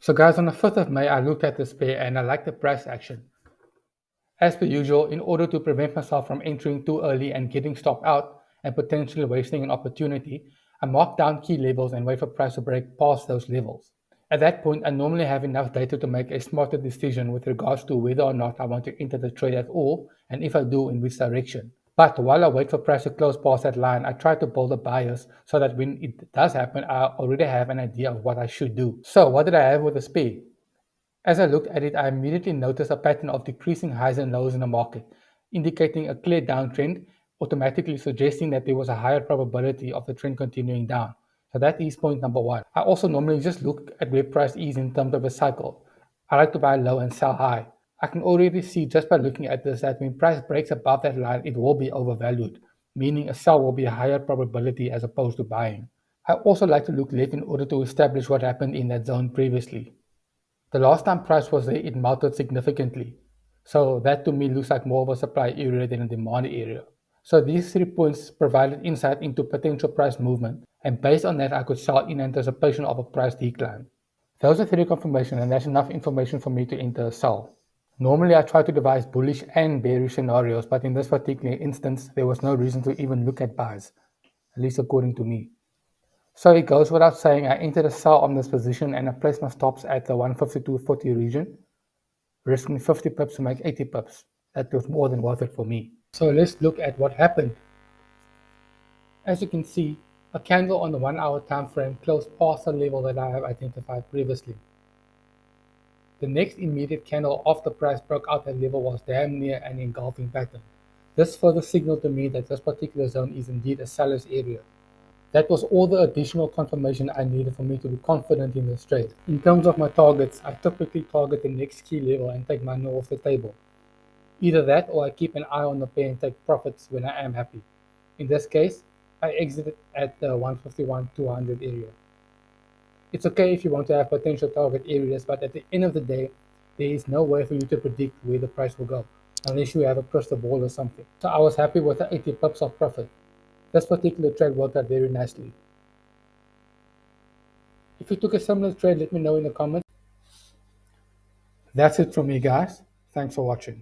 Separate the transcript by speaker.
Speaker 1: So guys, on the 5th of May, I looked at this pair and I liked the price action. As per usual, in order to prevent myself from entering too early and getting stopped out and potentially wasting an opportunity, I mark down key levels and wait for price to break past those levels. At that point, I normally have enough data to make a smarter decision with regards to whether or not I want to enter the trade at all, and if I do, in which direction. But while I wait for price to close past that line, I try to build a bias so that when it does happen, I already have an idea of what I should do. So what did I have with the SPY? As I looked at it, I immediately noticed a pattern of decreasing highs and lows in the market, indicating a clear downtrend, automatically suggesting that there was a higher probability of the trend continuing down. So that is point number one. I also normally just look at where price is in terms of a cycle. I like to buy low and sell high. I can already see just by looking at this that when price breaks above that line, it will be overvalued, meaning a sell will be a higher probability as opposed to buying. I also like to look left in order to establish what happened in that zone previously. The last time price was there, it melted significantly. So that to me looks like more of a supply area than a demand area. So these 3 points provided insight into potential price movement, and based on that, I could sell in anticipation of a price decline. Those are three confirmation, and that's enough information for me to enter a sell. Normally, I try to devise bullish and bearish scenarios, but in this particular instance, there was no reason to even look at buys, at least according to me. So it goes without saying, I entered a sell on this position and I placed my stops at the 152.40 region, risking 50 pips to make 80 pips. That was more than worth it for me. So let's look at what happened. As you can see, a candle on the 1 hour time frame closed past the level that I have identified previously. The next immediate candle after price broke out that level was damn near an engulfing pattern. This further signaled to me that this particular zone is indeed a seller's area. That was all the additional confirmation I needed for me to be confident in this trade. In terms of my targets, I typically target the next key level and take money off the table. Either that or I keep an eye on the pair and take profits when I am happy. In this case, I exited at the 151-200 area. It's okay if you want to have potential target areas, but at the end of the day, there is no way for you to predict where the price will go, unless you have a crystal ball or something. So I was happy with the 80 pips of profit. This particular trade worked out very nicely. If you took a similar trade, let me know in the comments. That's it from me, guys. Thanks for watching.